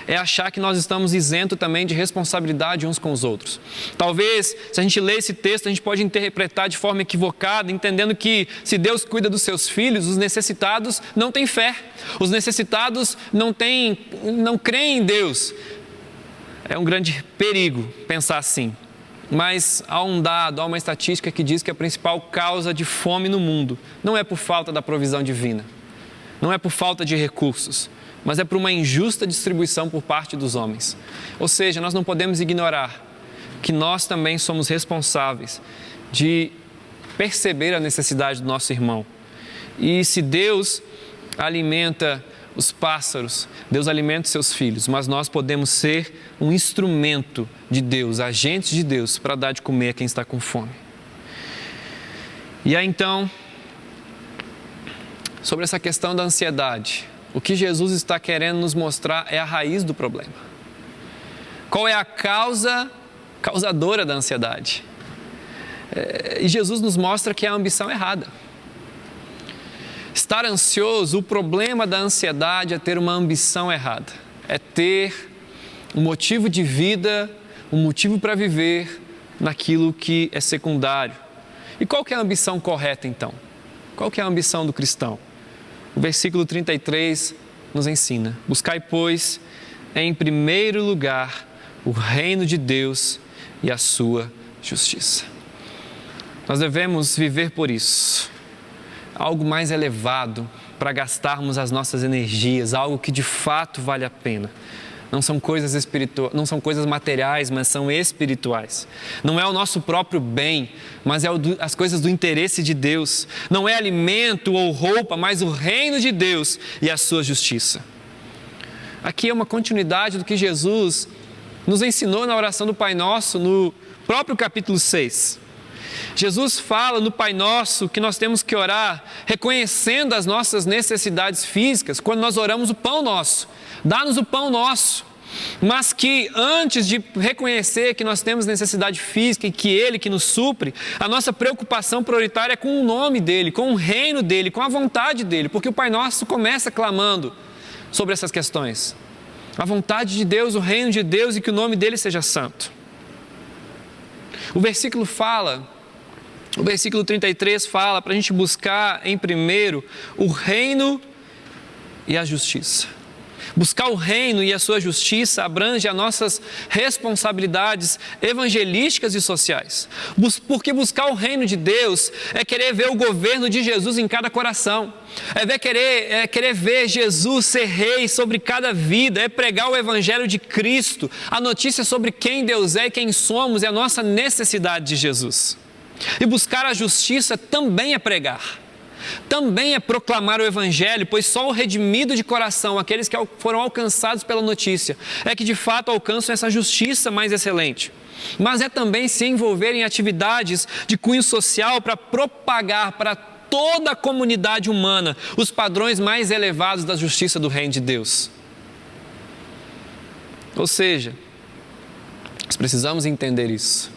é achar que nós estamos isentos também de responsabilidade uns com os outros. Talvez, se a gente ler esse texto, a gente pode interpretar de forma equivocada, entendendo que se Deus cuida dos seus filhos, os necessitados não têm fé. Os necessitados não creem em Deus. É um grande perigo pensar assim. Mas há um dado, há uma estatística que diz que a principal causa de fome no mundo não é por falta da provisão divina, não é por falta de recursos, mas é por uma injusta distribuição por parte dos homens. Ou seja, nós não podemos ignorar que nós também somos responsáveis de perceber a necessidade do nosso irmão. E se Deus alimenta os pássaros, Deus alimenta os seus filhos, mas nós podemos ser um instrumento de Deus, agentes de Deus, para dar de comer a quem está com fome. E aí então, sobre essa questão da ansiedade, o que Jesus está querendo nos mostrar é a raiz do problema. Qual é a causadora da ansiedade? E Jesus nos mostra que é a ambição errada. Estar ansioso, o problema da ansiedade é ter uma ambição errada. É ter um motivo de vida, um motivo para viver naquilo que é secundário. E qual que é a ambição correta então? Qual que é a ambição do cristão? O versículo 33 nos ensina: buscai, pois, em primeiro lugar o reino de Deus e a sua justiça. Nós devemos viver por isso. Algo mais elevado para gastarmos as nossas energias, algo que de fato vale a pena. Não são coisas não são coisas materiais, mas são espirituais. Não é o nosso próprio bem, mas é as coisas do interesse de Deus. Não é alimento ou roupa, mas o reino de Deus e a sua justiça. Aqui é uma continuidade do que Jesus nos ensinou na oração do Pai Nosso, no próprio capítulo 6. Jesus fala no Pai Nosso que nós temos que orar reconhecendo as nossas necessidades físicas quando nós oramos o pão nosso. Dá-nos o pão nosso, mas que antes de reconhecer que nós temos necessidade física e que Ele que nos supre, a nossa preocupação prioritária é com o nome dEle, com o reino dEle, com a vontade dEle, porque o Pai Nosso começa clamando sobre essas questões. A vontade de Deus, o reino de Deus e que o nome dEle seja santo. O versículo 33 fala para a gente buscar em primeiro o reino e a justiça. Buscar o reino e a sua justiça abrange as nossas responsabilidades evangelísticas e sociais. Porque buscar o reino de Deus é querer ver o governo de Jesus em cada coração. É querer ver Jesus ser rei sobre cada vida. É pregar o evangelho de Cristo. A notícia sobre quem Deus é e quem somos é a nossa necessidade de Jesus. E buscar a justiça também é pregar. Também é proclamar o Evangelho, pois só o redimido de coração, aqueles que foram alcançados pela notícia, é que de fato alcançam essa justiça mais excelente. Mas é também se envolver em atividades de cunho social para propagar para toda a comunidade humana os padrões mais elevados da justiça do reino de Deus. Ou seja, nós precisamos entender isso.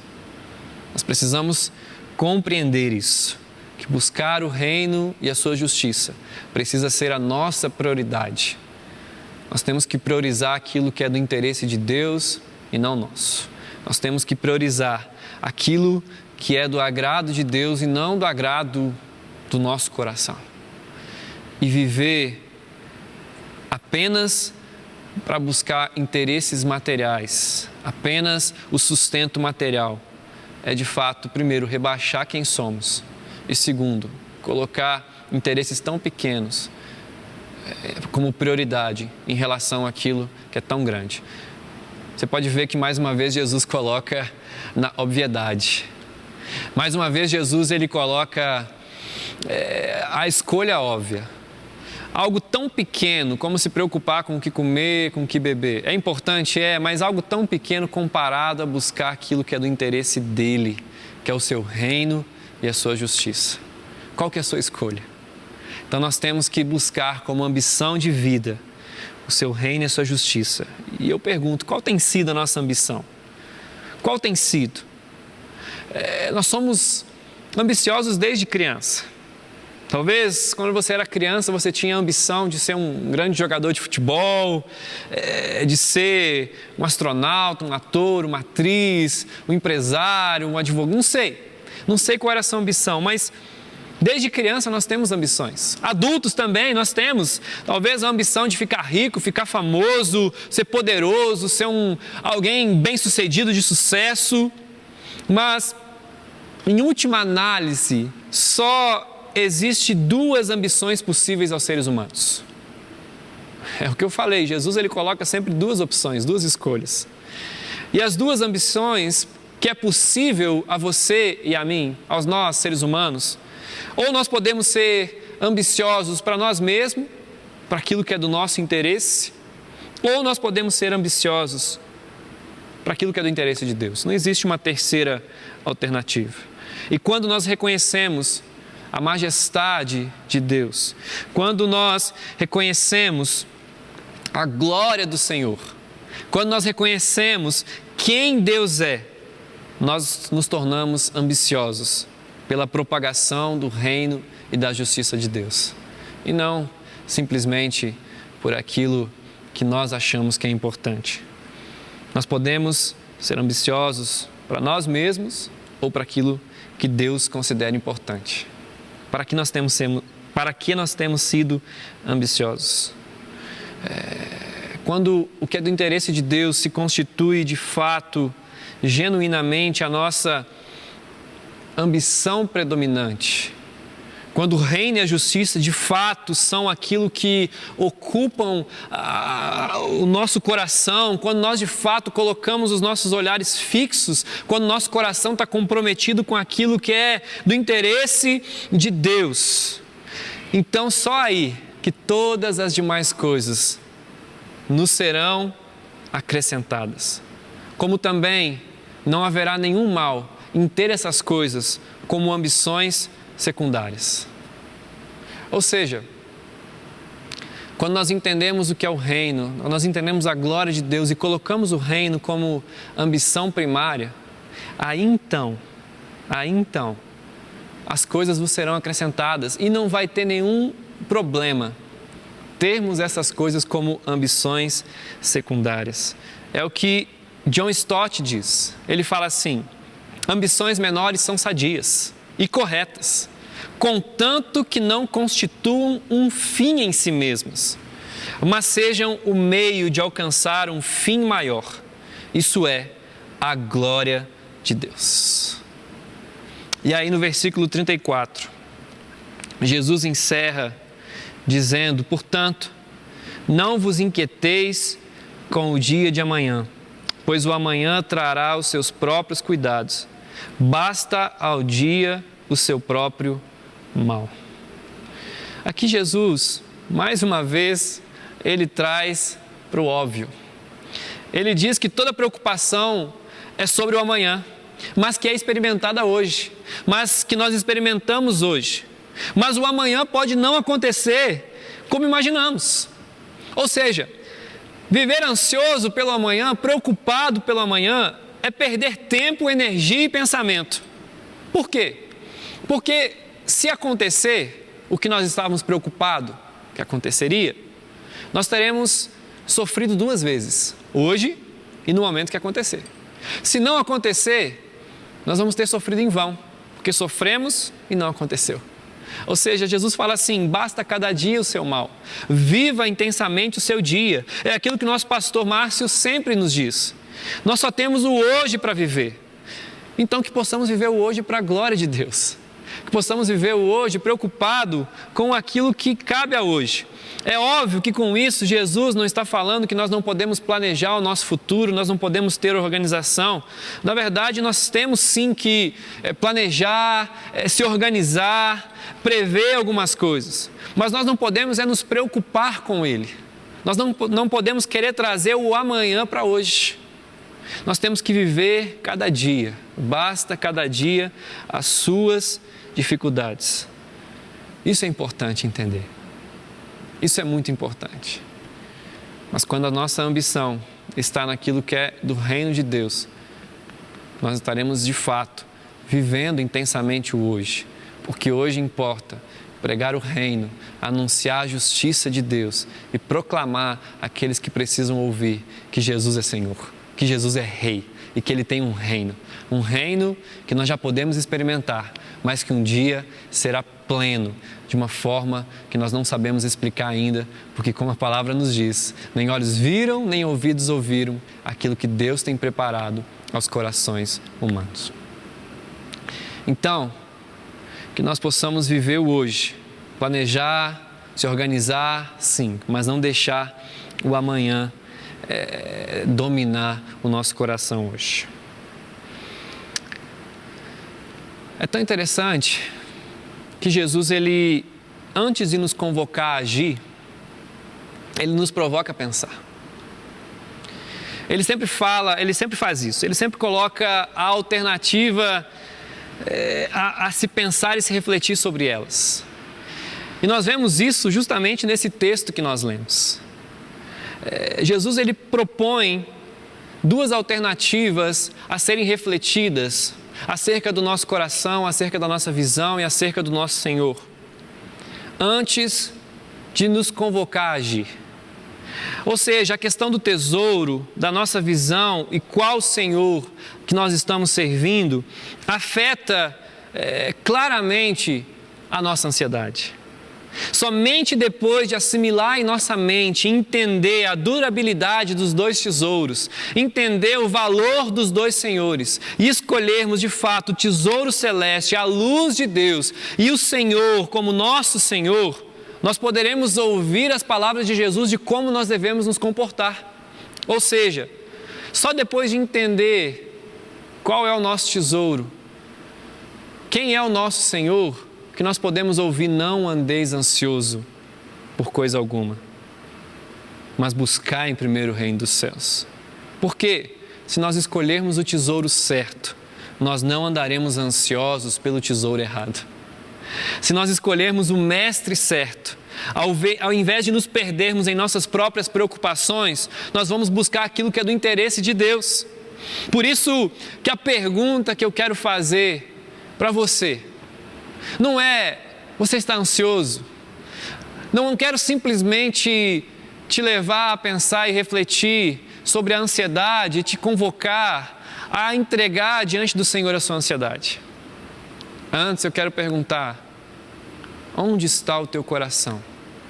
Nós precisamos compreender isso. Que buscar o reino e a sua justiça precisa ser a nossa prioridade. Nós temos que priorizar aquilo que é do interesse de Deus e não nosso. Nós temos que priorizar aquilo que é do agrado de Deus e não do agrado do nosso coração. E viver apenas para buscar interesses materiais, apenas o sustento material, é de fato, primeiro, rebaixar quem somos. E segundo, colocar interesses tão pequenos como prioridade em relação àquilo que é tão grande. Você pode ver que mais uma vez Jesus coloca na obviedade. Mais uma vez Jesus ele coloca a escolha óbvia. Algo tão pequeno como se preocupar com o que comer, com o que beber. É importante, mas algo tão pequeno comparado a buscar aquilo que é do interesse dele, que é o seu reino e a sua justiça. Qual que é a sua escolha? Então nós temos que buscar como ambição de vida o seu reino e a sua justiça. E eu pergunto, qual tem sido a nossa ambição? Qual tem sido? Nós somos ambiciosos desde criança. Talvez quando você era criança você tinha a ambição de ser um grande jogador de futebol, de ser um astronauta, um ator, uma atriz, um empresário, um advogado, não sei qual era a sua ambição, mas desde criança nós temos ambições. Adultos também nós temos, talvez a ambição de ficar rico, ficar famoso, ser poderoso, ser alguém bem-sucedido, de sucesso, mas em última análise só existe duas ambições possíveis aos seres humanos. É o que eu falei, Jesus ele coloca sempre duas opções, duas escolhas. E as duas ambições que é possível a você e a mim, aos nós seres humanos, ou nós podemos ser ambiciosos para nós mesmos, para aquilo que é do nosso interesse, ou nós podemos ser ambiciosos para aquilo que é do interesse de Deus. Não existe uma terceira alternativa. E quando nós reconhecemos a majestade de Deus, quando nós reconhecemos a glória do Senhor, quando nós reconhecemos quem Deus é, nós nos tornamos ambiciosos pela propagação do reino e da justiça de Deus. E não simplesmente por aquilo que nós achamos que é importante. Nós podemos ser ambiciosos para nós mesmos ou para aquilo que Deus considera importante. Para que nós temos sido ambiciosos? Quando o que é do interesse de Deus se constitui de fato, genuinamente, a nossa ambição predominante, quando o reino e a justiça de fato são aquilo que ocupam o nosso coração, quando nós de fato colocamos os nossos olhares fixos, quando o nosso coração está comprometido com aquilo que é do interesse de Deus, então só aí que todas as demais coisas nos serão acrescentadas. Como também não haverá nenhum mal em ter essas coisas como ambições secundárias. Ou seja, quando nós entendemos o que é o reino, nós entendemos a glória de Deus e colocamos o reino como ambição primária, aí então, as coisas vos serão acrescentadas e não vai ter nenhum problema termos essas coisas como ambições secundárias. É o que John Stott diz. Ele fala assim: ambições menores são sadias e corretas, contanto que não constituam um fim em si mesmas, mas sejam o meio de alcançar um fim maior, isso é, a glória de Deus. E aí no versículo 34, Jesus encerra dizendo: portanto, não vos inquieteis com o dia de amanhã, pois o amanhã trará os seus próprios cuidados. Basta ao dia o seu próprio mal. Aqui Jesus, mais uma vez, ele traz para o óbvio. Ele diz que toda preocupação é sobre o amanhã, mas que é experimentada hoje, mas que nós experimentamos hoje. Mas o amanhã pode não acontecer como imaginamos. Ou seja, viver ansioso pelo amanhã, preocupado pelo amanhã, é perder tempo, energia e pensamento. Por quê? Porque se acontecer o que nós estávamos preocupados que aconteceria, nós teremos sofrido duas vezes, hoje e no momento que acontecer. Se não acontecer, nós vamos ter sofrido em vão, porque sofremos e não aconteceu. Ou seja, Jesus fala assim: basta cada dia o seu mal, viva intensamente o seu dia. É aquilo que nosso pastor Márcio sempre nos diz. Nós só temos o hoje para viver, então que possamos viver o hoje para a glória de Deus. Que possamos viver o hoje preocupado com aquilo que cabe a hoje. É óbvio que com isso Jesus não está falando que nós não podemos planejar o nosso futuro, nós não podemos ter organização. Na verdade, nós temos sim que planejar, se organizar, prever algumas coisas. Mas nós não podemos nos preocupar com ele. Nós não podemos querer trazer o amanhã para hoje. Nós temos que viver cada dia. Basta cada dia as suas dificuldades. Isso é importante entender. Isso é muito importante. Mas quando a nossa ambição está naquilo que é do reino de Deus, nós estaremos de fato vivendo intensamente o hoje. Porque hoje importa pregar o reino, anunciar a justiça de Deus e proclamar àqueles que precisam ouvir que Jesus é Senhor, que Jesus é Rei e que Ele tem um reino que nós já podemos experimentar, mas que um dia será pleno, de uma forma que nós não sabemos explicar ainda, porque como a palavra nos diz, nem olhos viram, nem ouvidos ouviram aquilo que Deus tem preparado aos corações humanos. Então, que nós possamos viver o hoje, planejar, se organizar, sim, mas não deixar o amanhã dominar o nosso coração hoje. É tão interessante que Jesus, ele, antes de nos convocar a agir, ele nos provoca a pensar. Ele sempre faz isso, ele sempre coloca a alternativa a se pensar e se refletir sobre elas. E nós vemos isso justamente nesse texto que nós lemos. Jesus, ele propõe duas alternativas a serem refletidas acerca do nosso coração, acerca da nossa visão e acerca do nosso Senhor, antes de nos convocar a agir. Ou seja, a questão do tesouro, da nossa visão e qual Senhor que nós estamos servindo, afeta claramente a nossa ansiedade. Somente depois de assimilar em nossa mente, entender a durabilidade dos dois tesouros, entender o valor dos dois senhores e escolhermos de fato o tesouro celeste, a luz de Deus e o Senhor como nosso Senhor, nós poderemos ouvir as palavras de Jesus de como nós devemos nos comportar. Ou seja, só depois de entender qual é o nosso tesouro, quem é o nosso Senhor, que nós podemos ouvir: não andeis ansioso por coisa alguma, mas buscar em primeiro o reino dos céus. Porque se nós escolhermos o tesouro certo, nós não andaremos ansiosos pelo tesouro errado. Se nós escolhermos o mestre certo, ao invés de nos perdermos em nossas próprias preocupações, nós vamos buscar aquilo que é do interesse de Deus. Por isso que a pergunta que eu quero fazer para você não é: você está ansioso? Não quero simplesmente te levar a pensar e refletir sobre a ansiedade e te convocar a entregar diante do Senhor a sua ansiedade. Antes eu quero perguntar: onde está o teu coração?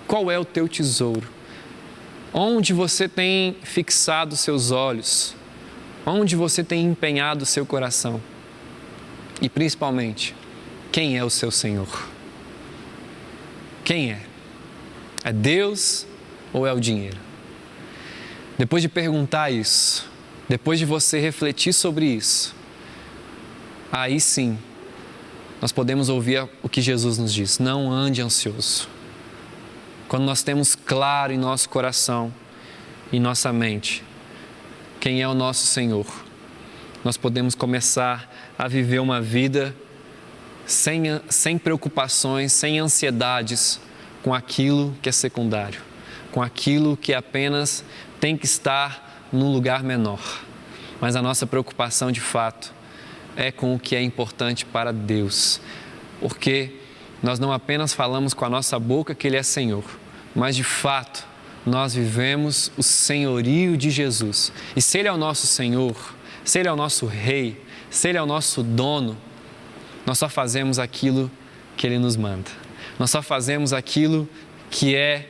Qual é o teu tesouro? Onde você tem fixado seus olhos? Onde você tem empenhado o seu coração? E principalmente, quem é o seu Senhor? Quem é? É Deus ou é o dinheiro? Depois de perguntar isso, depois de você refletir sobre isso, aí sim, nós podemos ouvir o que Jesus nos diz: não ande ansioso. Quando nós temos claro em nosso coração, em nossa mente, quem é o nosso Senhor, nós podemos começar a viver uma vida sem preocupações, sem ansiedades com aquilo que é secundário, com aquilo que apenas tem que estar num lugar menor. Mas a nossa preocupação de fato é com o que é importante para Deus, porque nós não apenas falamos com a nossa boca que Ele é Senhor, mas de fato nós vivemos o senhorio de Jesus. E se Ele é o nosso Senhor, se Ele é o nosso Rei, se Ele é o nosso dono, nós só fazemos aquilo que Ele nos manda. Nós só fazemos aquilo que é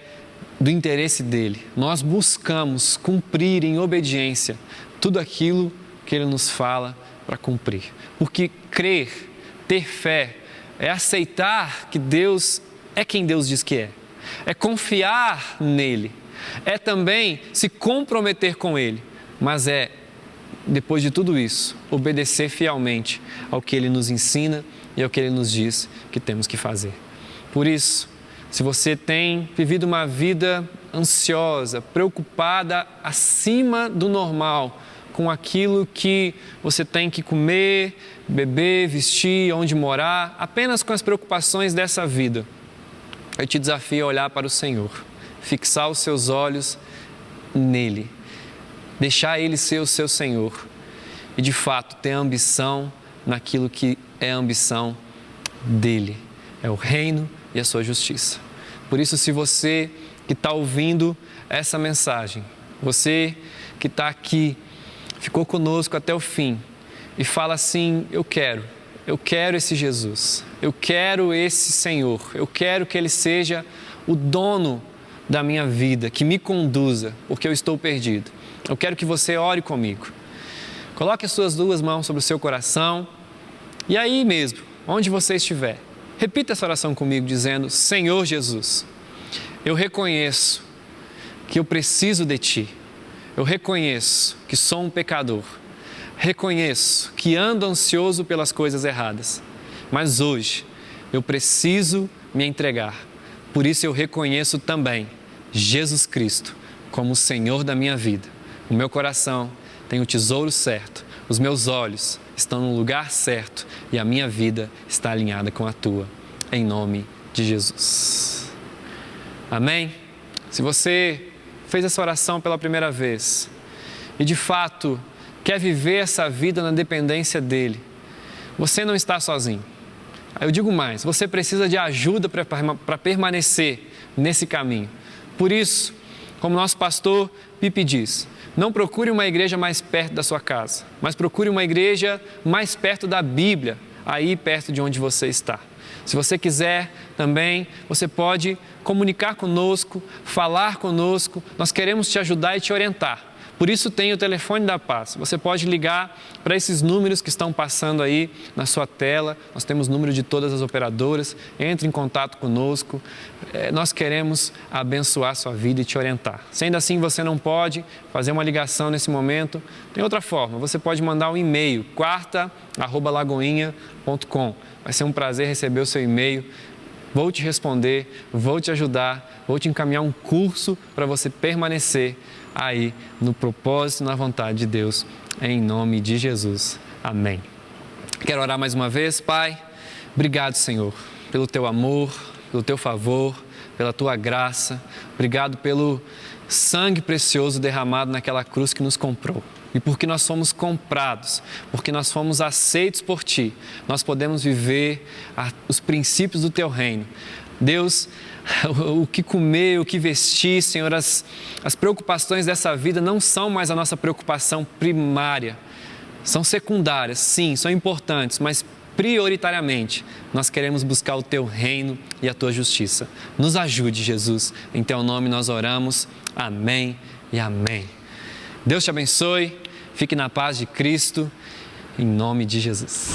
do interesse dEle. Nós buscamos cumprir em obediência tudo aquilo que Ele nos fala para cumprir. Porque crer, ter fé, é aceitar que Deus é quem Deus diz que é confiar nele, é também se comprometer com ele, mas depois de tudo isso, obedecer fielmente ao que ele nos ensina e ao que ele nos diz que temos que fazer. Por isso, se você tem vivido uma vida ansiosa, preocupada acima do normal, com aquilo que você tem que comer, beber, vestir, onde morar, apenas com as preocupações dessa vida, eu te desafio a olhar para o Senhor, fixar os seus olhos nele, deixar ele ser o seu Senhor e de fato ter ambição naquilo que é a ambição dele, é o reino e a sua justiça. Por isso, se você que está ouvindo essa mensagem, você que está aqui, ficou conosco até o fim e fala assim: eu quero esse Jesus, eu quero esse Senhor, eu quero que Ele seja o dono da minha vida, que me conduza, porque eu estou perdido. Eu quero que você ore comigo. Coloque as suas duas mãos sobre o seu coração e aí mesmo, onde você estiver, repita essa oração comigo dizendo: Senhor Jesus, eu reconheço que eu preciso de Ti. Eu reconheço que sou um pecador. Reconheço que ando ansioso pelas coisas erradas. Mas hoje eu preciso me entregar. Por isso eu reconheço também Jesus Cristo como o Senhor da minha vida. O meu coração tem o tesouro certo. Os meus olhos estão no lugar certo e a minha vida está alinhada com a Tua. Em nome de Jesus. Amém? Se você fez essa oração pela primeira vez e de fato quer viver essa vida na dependência dEle, você não está sozinho. Eu digo mais, você precisa de ajuda para permanecer nesse caminho. Por isso, como nosso pastor Pipe diz, não procure uma igreja mais perto da sua casa, mas procure uma igreja mais perto da Bíblia, aí perto de onde você está. Se você quiser também, você pode comunicar conosco, falar conosco, nós queremos te ajudar e te orientar. Por isso tem o telefone da paz, você pode ligar para esses números que estão passando aí na sua tela, nós temos número de todas as operadoras, entre em contato conosco, nós queremos abençoar a sua vida e te orientar. Se ainda assim você não pode fazer uma ligação nesse momento, tem outra forma, você pode mandar um e-mail, quarta@lagoinha.com. Vai ser um prazer receber o seu e-mail. Vou te responder, vou te ajudar, vou te encaminhar um curso para você permanecer aí no propósito, na vontade de Deus, em nome de Jesus. Amém. Quero orar mais uma vez. Pai, obrigado, Senhor, pelo Teu amor, pelo Teu favor, pela Tua graça. Obrigado pelo sangue precioso derramado naquela cruz que nos comprou. E porque nós somos comprados, porque nós fomos aceitos por Ti, nós podemos viver os princípios do Teu reino. Deus, o que comer, o que vestir, Senhor, as preocupações dessa vida não são mais a nossa preocupação primária. São secundárias, sim, são importantes, mas prioritariamente nós queremos buscar o Teu reino e a Tua justiça. Nos ajude, Jesus. Em Teu nome nós oramos. Amém e amém. Deus te abençoe, fique na paz de Cristo, em nome de Jesus.